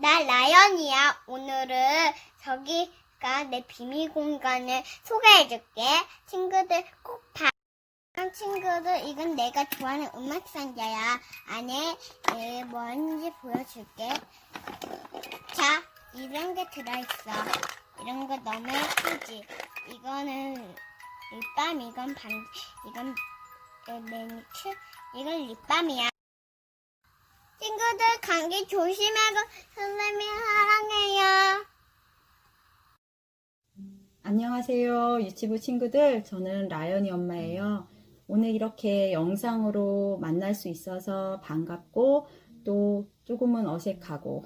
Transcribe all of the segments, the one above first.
나 라연이야. 오늘은 저기가 내 비밀 공간을 소개해줄게. 친구들 꼭 봐. 친구들, 이건 내가 좋아하는 음악 상자야. 안에 뭔지 보여줄게. 자, 이런 게 들어있어. 이런 거 너무 예쁘지? 이거는 립밤, 이건 반지, 이건 매니큐, 이건 립밤이야. 친구들 감기 조심하고 선생님 사랑해요. 안녕하세요. 유치부 친구들. 저는 라연이 엄마예요. 오늘 이렇게 영상으로 만날 수 있어서 반갑고 또 조금은 어색하고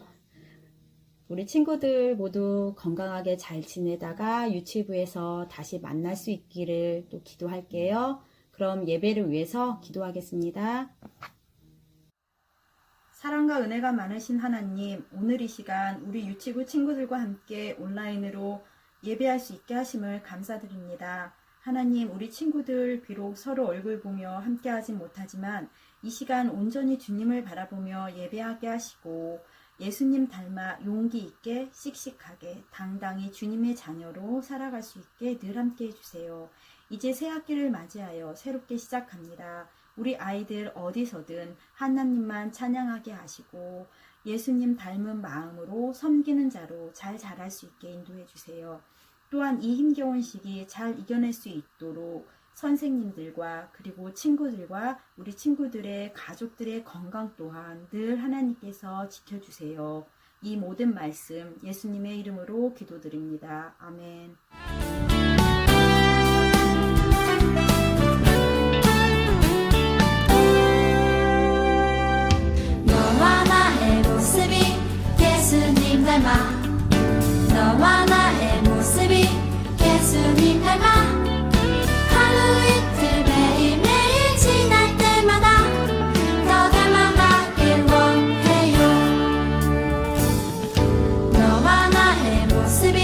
우리 친구들 모두 건강하게 잘 지내다가 유치부에서 다시 만날 수 있기를 또 기도할게요. 그럼 예배를 위해서 기도하겠습니다. 사랑과 은혜가 많으신 하나님, 오늘 이 시간 우리 유치부 친구들과 함께 온라인으로 예배할 수 있게 하심을 감사드립니다. 하나님, 우리 친구들 비록 서로 얼굴 보며 함께 하지 못하지만 이 시간 온전히 주님을 바라보며 예배하게 하시고 예수님 닮아 용기 있게 씩씩하게 당당히 주님의 자녀로 살아갈 수 있게 늘 함께 해주세요. 이제 새 학기를 맞이하여 새롭게 시작합니다. 우리 아이들 어디서든 하나님만 찬양하게 하시고 예수님 닮은 마음으로 섬기는 자로 잘 자랄 수 있게 인도해 주세요. 또한 이 힘겨운 시기 잘 이겨낼 수 있도록 선생님들과 그리고 친구들과 우리 친구들의 가족들의 건강 또한 늘 하나님께서 지켜주세요. 이 모든 말씀 예수님의 이름으로 기도드립니다. 아멘. 너와 나의 모습이 예수님 닮아 너와 나의 모습이 예수님 닮아 하루 이틀 매일매일 지날 때마다 더 닮아가길 원해요. 너와 나의 모습이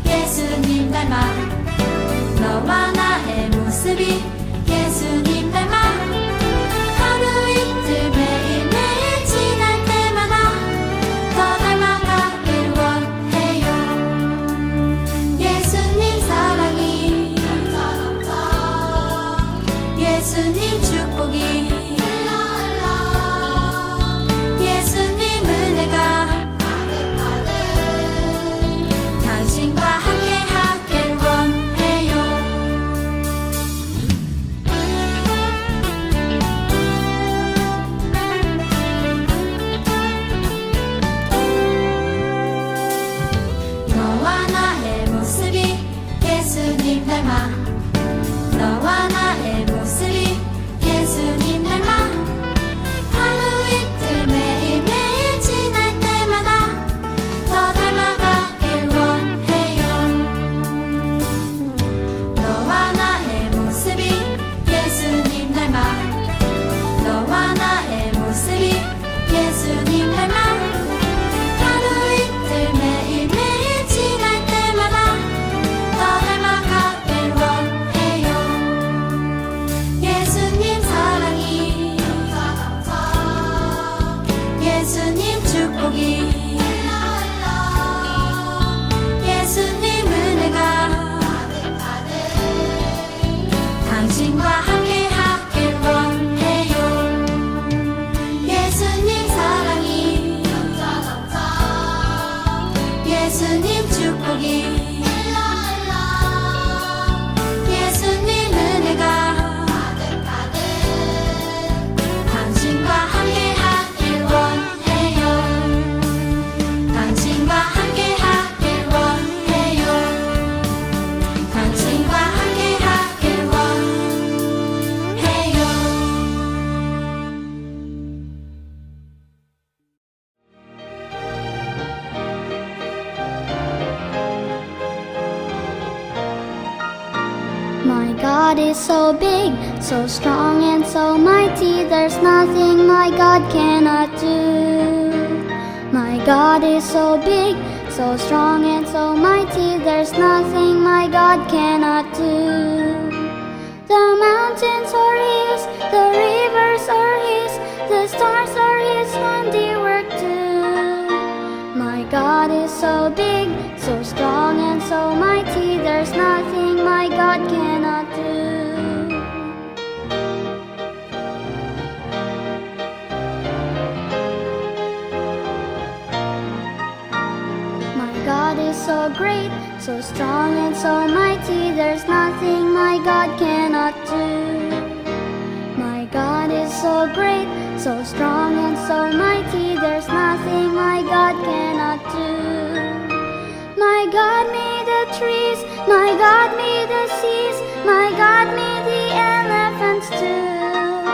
예수님 닮아 너와 나의 모습이 예수님 닮아 하루 이틀 매일매일 지날 때마다 더 닮아가길 원해요. 예수님 사랑이 예수님 축복이 예수님 은혜가 당신과 함께 하길 원해요. 너와 나의 모습이 예수님 닮아 너와 나의 모습이 예수님 닮아 하루 이틀 매일매일 지날 때마다 더 닮아가길 원해요. 너와 나의 모습이 예수님 닮아 너와 나의 모습이 예수님 닮아 하루 이틀 매일매일 지날 때마다 더 닮아가길 원해요. 예수님 사랑이 예수님 축복이 예수님 은혜가 당신과 함께 하길 원해요. 예수님 사랑이 예수님 축복이 예수님 은혜가 당신과 함께 하길 원해요. 당신과 함께 하길 원해요. 당신과 함께 하길 원해요. My God is so big, so strong and so mighty. There's nothing my God cannot do. My God is so big, so strong and so mighty. There's nothing my God cannot do. The mountains are His, the rivers are His, the stars are His handiwork too. My My God is so big, so strong and so mighty, there's nothing my God cannot do. My God is so great, so strong and so mighty, there's nothing my God cannot do. My God is so great, so strong and so mighty, there's nothing my God cannot do. My God made the trees, my God made the seas, my God made the elephants too.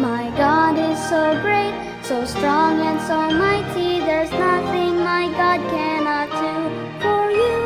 My God is so great, so strong and so mighty, there's nothing my God cannot do for you.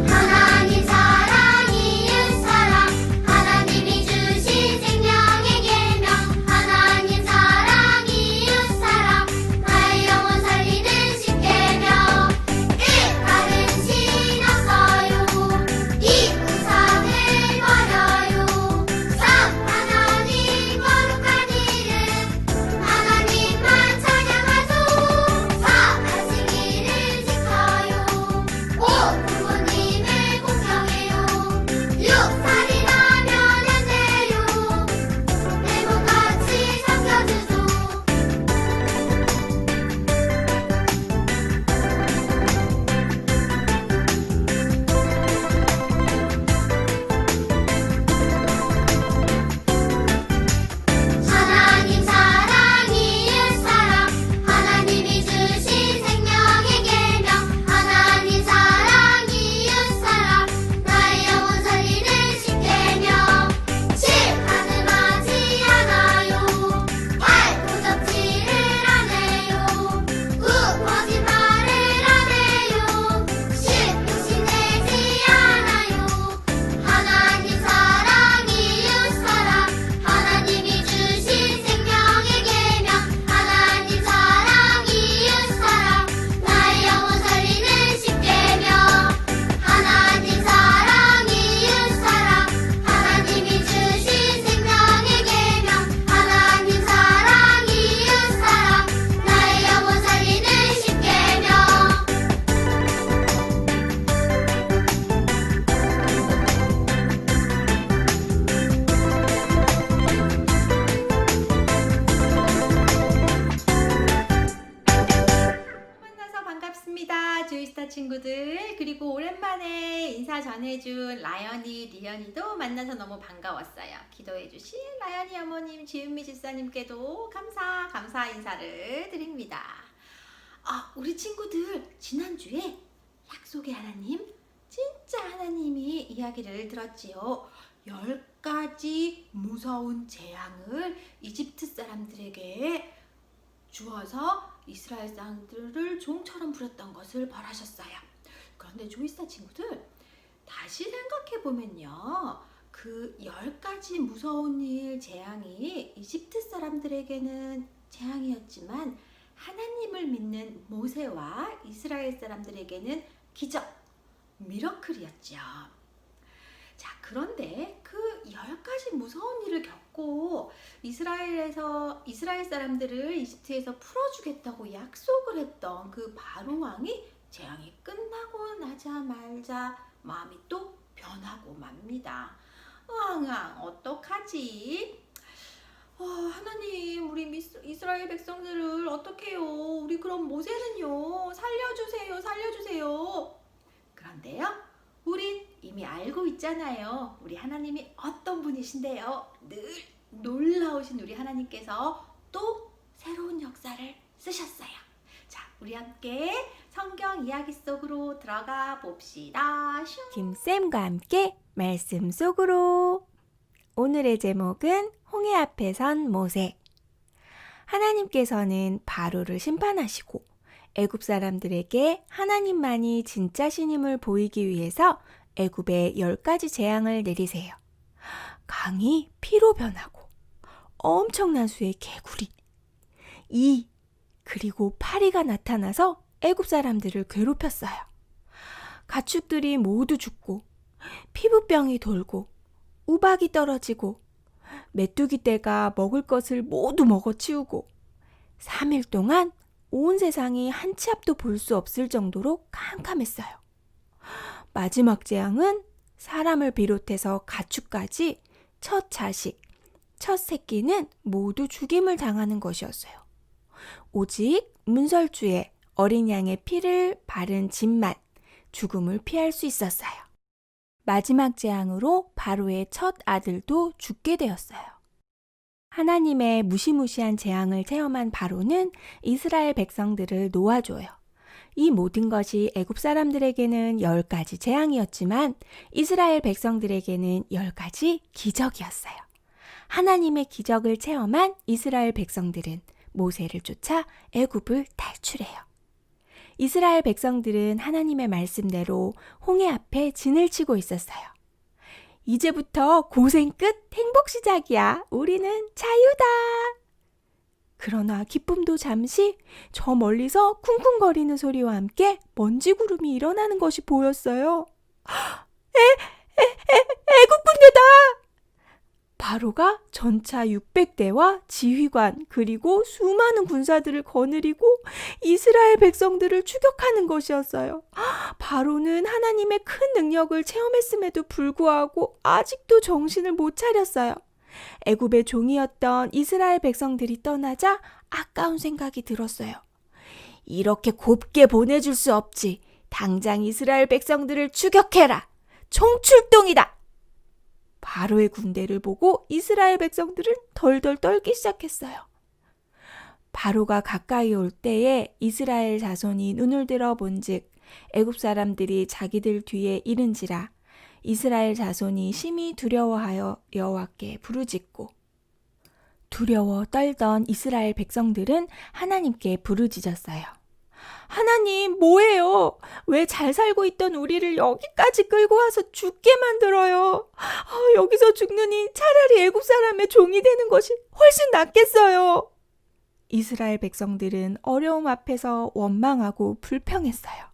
하나님 사랑 이웃 사랑 하나님이 주신 생명의 계명 하나님 사랑 이웃 사랑 나의 영혼 살리는 십계명 다른 신 없어요 이 우상을 버려요 하나님 거룩한 이름 하나님만 찬양하소 하시기를 지켜요 부모님을 공경해요 육살이라면 안 돼요 내 몸같이 섬겨주소 하나님 사랑 이웃 사랑 하나님이 주신 생명의 계명 하나님 사랑 이웃 사랑 나의 영혼 살리는 십계명 가늠하지 않아요 도적질을 안 해요 거짓말을 안 해요 욕심내지 않아요 하나님 사랑 이웃 사랑 하나님이 주신 생명의 계명 하나님 사랑 이웃 사랑 나의 영혼 살리는 십계명 하나님 사랑 이웃 사랑 하나님이 주신 생명의 계명 하나님 사랑 이웃 사랑 나의 영혼 살리는 십계명 만나서 반갑습니다. 주이스타 친구들. 그리고 오랜만에 인사 전해준 라연이, 리연이도 만나서 너무 반가웠어요. 기도해주신 라연이 어머님, 지은미 집사님께도 감사 인사를 드립니다. 우리 친구들 지난주에 약속의 하나님, 진짜 하나님이 이야기를 들었지요. 10가지 무서운 재앙을 이집트 사람들에게 주어서 이스라엘 사람들을 종처럼 부렸던 것을 벌하셨어요. 그런데 조이스타 친구들 다시 생각해보면요. 그 10가지 무서운 일 재앙이 이집트 사람들에게는 재앙이었지만 하나님을 믿는 모세와 이스라엘 사람들에게는 기적, 미러클이었죠. 자, 그런데 그 10가지 무서운 일을 겪고 이스라엘 사람들을 이집트에서 풀어주겠다고 약속을 했던 그 바로 왕이 재앙이 끝나고 나자마자 마음이 또 변하고 맙니다. 어떡하지? 하나님, 우리 이스라엘 백성들을 어떡해요? 우리 그럼 모세는요? 살려주세요. 그런데요, 우린 이미 알고 있잖아요. 우리 하나님이 어떤 분이신데요. 늘 놀라우신 우리 하나님께서 또 새로운 역사를 쓰셨어요. 자, 우리 함께 성경 이야기 속으로 들어가 봅시다. 김쌤과 함께 말씀 속으로. 오늘의 제목은 홍해 앞에 선 모세. 하나님께서는 바로를 심판하시고 애굽 사람들에게 하나님만이 진짜 신임을 보이기 위해서 애굽에 10가지 재앙을 내리세요. 강이 피로 변하고 엄청난 수의 개구리, 그리고 파리가 나타나서 애굽 사람들을 괴롭혔어요. 가축들이 모두 죽고 피부병이 돌고 우박이 떨어지고 메뚜기 떼가 먹을 것을 모두 먹어치우고 3일 동안 온 세상이 한 치 앞도 볼 수 없을 정도로 캄캄했어요. 마지막 재앙은 사람을 비롯해서 가축까지 첫 자식, 첫 새끼는 모두 죽임을 당하는 것이었어요. 오직 문설주에 어린 양의 피를 바른 집만 죽음을 피할 수 있었어요. 마지막 재앙으로 바로의 첫 아들도 죽게 되었어요. 하나님의 무시무시한 재앙을 체험한 바로는 이스라엘 백성들을 놓아줘요. 이 모든 것이 애굽 사람들에게는 10가지 재앙이었지만 이스라엘 백성들에게는 10가지 기적이었어요. 하나님의 기적을 체험한 이스라엘 백성들은 모세를 쫓아 애굽을 탈출해요. 이스라엘 백성들은 하나님의 말씀대로 홍해 앞에 진을 치고 있었어요. 이제부터 고생 끝, 행복 시작이야. 우리는 자유다. 그러나 기쁨도 잠시 저 멀리서 쿵쿵거리는 소리와 함께 먼지 구름이 일어나는 것이 보였어요. 애국 군대다! 바로가 전차 600대와 지휘관 그리고 수많은 군사들을 거느리고 이스라엘 백성들을 추격하는 것이었어요. 바로는 하나님의 큰 능력을 체험했음에도 불구하고 아직도 정신을 못 차렸어요. 애굽의 종이었던 이스라엘 백성들이 떠나자 아까운 생각이 들었어요. 이렇게 곱게 보내줄 수 없지. 당장 이스라엘 백성들을 추격해라. 총출동이다. 바로의 군대를 보고 이스라엘 백성들은 덜덜 떨기 시작했어요. 바로가 가까이 올 때에 이스라엘 자손이 눈을 들어 본즉 애굽 사람들이 자기들 뒤에 이른지라 이스라엘 자손이 심히 두려워하여 여호와께 부르짖고 두려워 떨던 이스라엘 백성들은 하나님께 부르짖었어요. 하나님, 뭐예요? 왜 잘 살고 있던 우리를 여기까지 끌고 와서 죽게 만들어요? 여기서 죽느니 차라리 애굽 사람의 종이 되는 것이 훨씬 낫겠어요. 이스라엘 백성들은 어려움 앞에서 원망하고 불평했어요.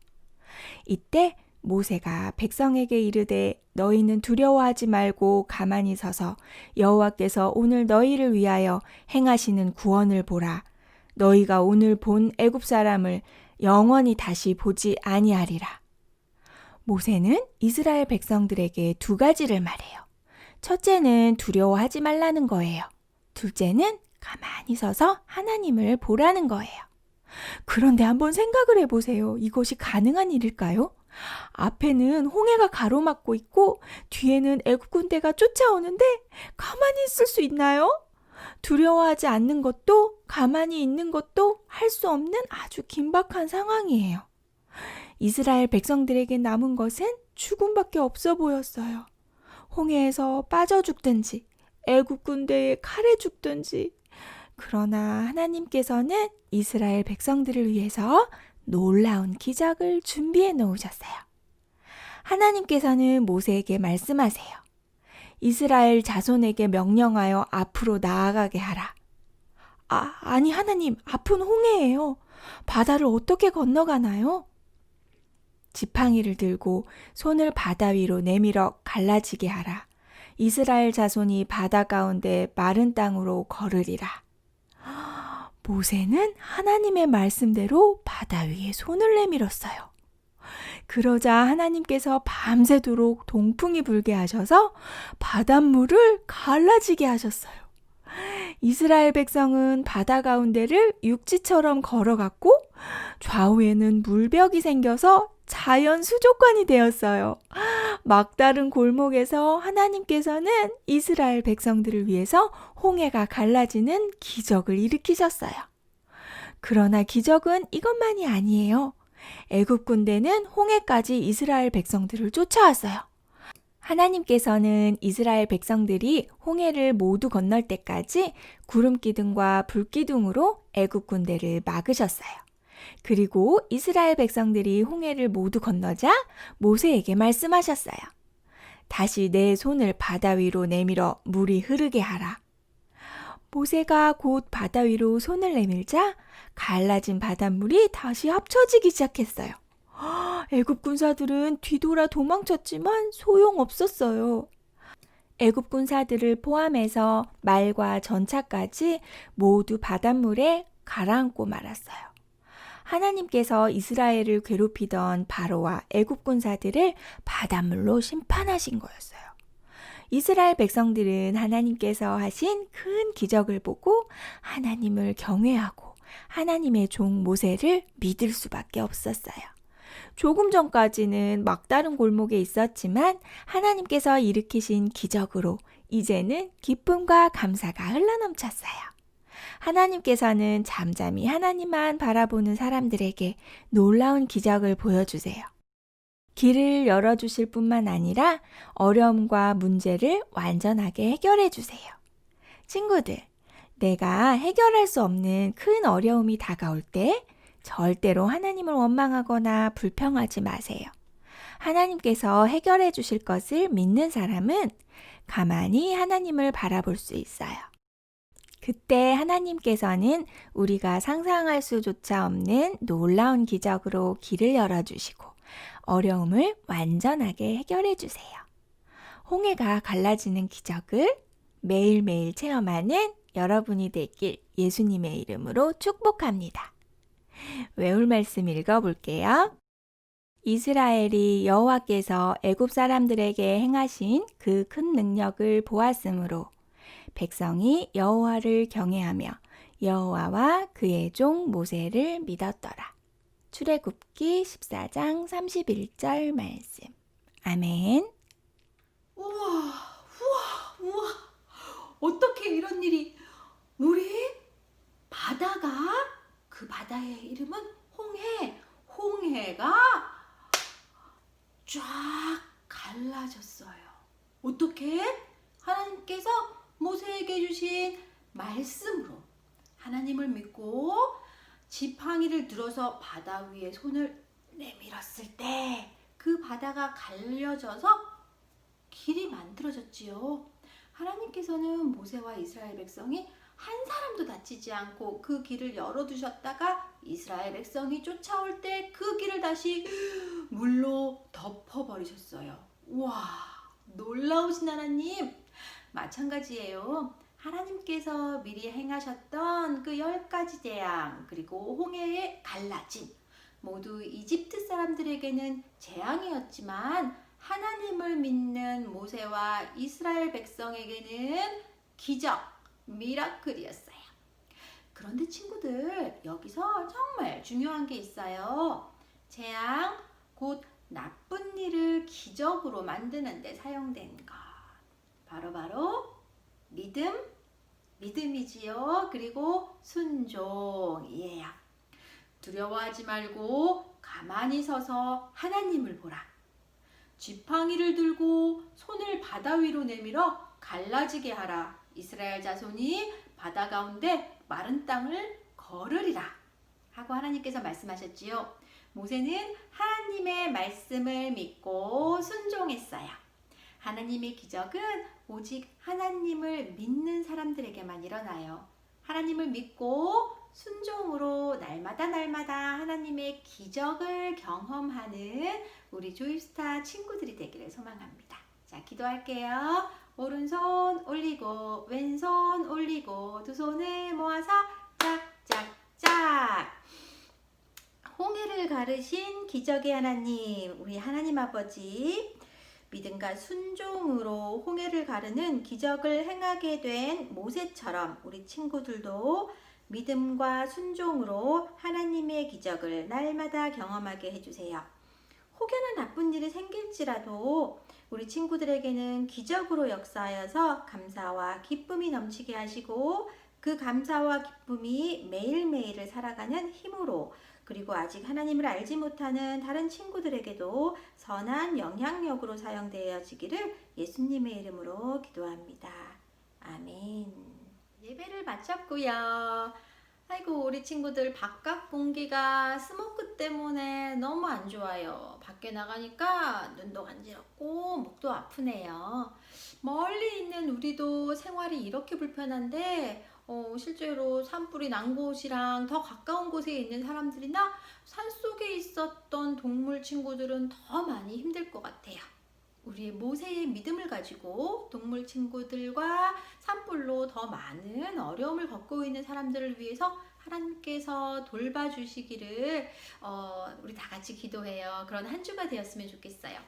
이때 모세가 백성에게 이르되 너희는 두려워하지 말고 가만히 서서 여호와께서 오늘 너희를 위하여 행하시는 구원을 보라. 너희가 오늘 본 애굽 사람을 영원히 다시 보지 아니하리라. 모세는 이스라엘 백성들에게 2가지를 말해요. 첫째는 두려워하지 말라는 거예요. 둘째는 가만히 서서 하나님을 보라는 거예요. 그런데 한번 생각을 해보세요. 이것이 가능한 일일까요? 앞에는 홍해가 가로막고 있고 뒤에는 애굽 군대가 쫓아오는데 가만히 있을 수 있나요? 두려워하지 않는 것도 가만히 있는 것도 할 수 없는 아주 긴박한 상황이에요. 이스라엘 백성들에게 남은 것은 죽음밖에 없어 보였어요. 홍해에서 빠져 죽든지 애굽 군대의 칼에 죽든지. 그러나 하나님께서는 이스라엘 백성들을 위해서 놀라운 기적을 준비해 놓으셨어요. 하나님께서는 모세에게 말씀하세요. 이스라엘 자손에게 명령하여 앞으로 나아가게 하라. 아니 하나님, 앞은 홍해예요. 바다를 어떻게 건너가나요? 지팡이를 들고 손을 바다 위로 내밀어 갈라지게 하라. 이스라엘 자손이 바다 가운데 마른 땅으로 걸으리라. 모세는 하나님의 말씀대로 바다 위에 손을 내밀었어요. 그러자 하나님께서 밤새도록 동풍이 불게 하셔서 바닷물을 갈라지게 하셨어요. 이스라엘 백성은 바다 가운데를 육지처럼 걸어갔고 좌우에는 물벽이 생겨서 자연 수족관이 되었어요. 막다른 골목에서 하나님께서는 이스라엘 백성들을 위해서 홍해가 갈라지는 기적을 일으키셨어요. 그러나 기적은 이것만이 아니에요. 애굽 군대는 홍해까지 이스라엘 백성들을 쫓아왔어요. 하나님께서는 이스라엘 백성들이 홍해를 모두 건널 때까지 구름기둥과 불기둥으로 애굽 군대를 막으셨어요. 그리고 이스라엘 백성들이 홍해를 모두 건너자 모세에게 말씀하셨어요. 다시 내 손을 바다 위로 내밀어 물이 흐르게 하라. 모세가 곧 바다 위로 손을 내밀자 갈라진 바닷물이 다시 합쳐지기 시작했어요. 애굽 군사들은 뒤돌아 도망쳤지만 소용없었어요. 애굽 군사들을 포함해서 말과 전차까지 모두 바닷물에 가라앉고 말았어요. 하나님께서 이스라엘을 괴롭히던 바로와 애굽 군사들을 바닷물로 심판하신 거였어요. 이스라엘 백성들은 하나님께서 하신 큰 기적을 보고 하나님을 경외하고 하나님의 종 모세를 믿을 수밖에 없었어요. 조금 전까지는 막다른 골목에 있었지만 하나님께서 일으키신 기적으로 이제는 기쁨과 감사가 흘러넘쳤어요. 하나님께서는 잠잠히 하나님만 바라보는 사람들에게 놀라운 기적을 보여주세요. 길을 열어주실 뿐만 아니라 어려움과 문제를 완전하게 해결해 주세요. 친구들, 내가 해결할 수 없는 큰 어려움이 다가올 때 절대로 하나님을 원망하거나 불평하지 마세요. 하나님께서 해결해 주실 것을 믿는 사람은 가만히 하나님을 바라볼 수 있어요. 그때 하나님께서는 우리가 상상할 수조차 없는 놀라운 기적으로 길을 열어주시고 어려움을 완전하게 해결해 주세요. 홍해가 갈라지는 기적을 매일매일 체험하는 여러분이 되길 예수님의 이름으로 축복합니다. 외울 말씀 읽어볼게요. 이스라엘이 여호와께서 애굽 사람들에게 행하신 그 큰 능력을 보았으므로 백성이 여호와를 경외하며 여호와와 그의 종 모세를 믿었더라. 출애굽기 14장 31절 말씀. 아멘. 우와, 우와. 어떻게 이런 일이? 우리 바다가 그 바다의 이름은 홍해가 쫙 갈라졌어요. 어떻게? 하나님께서 모세에게 주신 말씀으로 하나님을 믿고 지팡이를 들어서 바다 위에 손을 내밀었을 때 그 바다가 갈려져서 길이 만들어졌지요. 하나님께서는 모세와 이스라엘 백성이 한 사람도 다치지 않고 그 길을 열어두셨다가 이스라엘 백성이 쫓아올 때 그 길을 다시 물로 덮어버리셨어요. 우와, 놀라우신 하나님. 마찬가지예요. 하나님께서 미리 행하셨던 그 10가지 재앙 그리고 홍해의 갈라짐 모두 이집트 사람들에게는 재앙이었지만 하나님을 믿는 모세와 이스라엘 백성에게는 기적, 미라클이었어요. 그런데 친구들, 여기서 정말 중요한 게 있어요. 재앙, 곧 나쁜 일을 기적으로 만드는 데 사용된 것. 바로 믿음이지요. 그리고 순종이에요. 두려워하지 말고 가만히 서서 하나님을 보라. 지팡이를 들고 손을 바다 위로 내밀어 갈라지게 하라. 이스라엘 자손이 바다 가운데 마른 땅을 걸으리라 하고 하나님께서 말씀하셨지요. 모세는 하나님의 말씀을 믿고 순종했어요. 하나님의 기적은 오직 하나님을 믿는 사람들에게만 일어나요. 하나님을 믿고 순종으로 날마다 하나님의 기적을 경험하는 우리 조입스타 친구들이 되기를 소망합니다. 자, 기도할게요. 오른손 올리고 왼손 올리고 두 손을 모아서 짝짝짝. 홍해를 가르신 기적의 하나님, 우리 하나님 아버지, 믿음과 순종으로 홍해를 가르는 기적을 행하게 된 모세처럼 우리 친구들도 믿음과 순종으로 하나님의 기적을 날마다 경험하게 해주세요. 혹여나 나쁜 일이 생길지라도 우리 친구들에게는 기적으로 역사하여서 감사와 기쁨이 넘치게 하시고 그 감사와 기쁨이 매일매일을 살아가는 힘으로, 그리고 아직 하나님을 알지 못하는 다른 친구들에게도 선한 영향력으로 사용되어지기를 예수님의 이름으로 기도합니다. 아멘. 예배를 마쳤고요. 아이고, 우리 친구들 바깥 공기가 스모크 때문에 너무 안 좋아요. 밖에 나가니까 눈도 간지럽고 목도 아프네요. 멀리 있는 우리도 생활이 이렇게 불편한데 실제로 산불이 난 곳이랑 더 가까운 곳에 있는 사람들이나 산속에 있었던 동물 친구들은 더 많이 힘들 것 같아요. 우리의 모세의 믿음을 가지고 동물 친구들과 산불로 더 많은 어려움을 겪고 있는 사람들을 위해서 하나님께서 돌봐주시기를 우리 다 같이 기도해요. 그런 한 주가 되었으면 좋겠어요.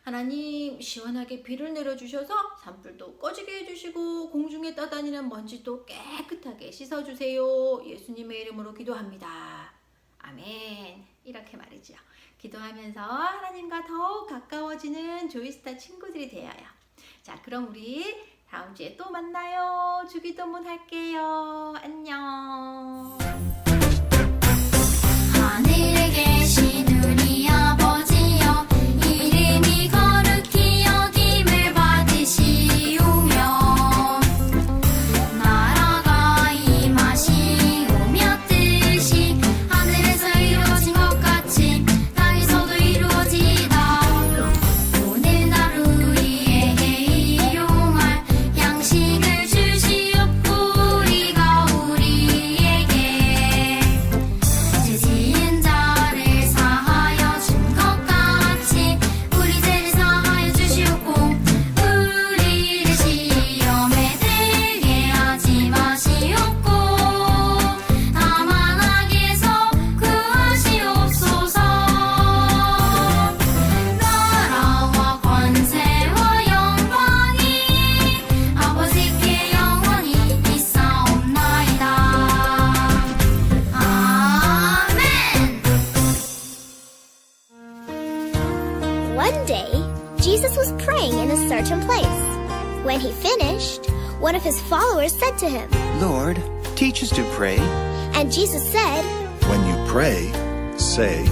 하나님, 시원하게 비를 내려주셔서 산불도 꺼지게 해주시고 공중에 떠다니는 먼지도 깨끗하게 씻어주세요. 예수님의 이름으로 기도합니다. 아멘. 이렇게 말이죠. 기도하면서 하나님과 더욱 가까워지는 조이스타 친구들이 되어요. 자, 그럼 우리 다음 주에 또 만나요. 주기도문 할게요. 안녕. 하늘에 계신 우리 아버지여, 이름이 거룩히 여김을 받으시오며, 나라가 임하시오며, 뜻이 하늘에서 이루어진 것 같이 땅에서도 이루어지이다. 오늘 하루 우리에게 일용할 양식을 주시옵고, 우리가 우리에게 죄 지은 자를 사하여 준 것 같이 우리 죄를 사하여 주시옵고, 우리를 시험에 들게 하지 마시옵고, 다만 악에서 구하시옵소서. 나라와 권세와 영광이 아버지께 영원히 있사옵나이다. 아멘. One day, Jesus was praying in a certain place. When he finished, one of his followers said to him, Lord, teach us to pray. and Jesus said, When you pray, say,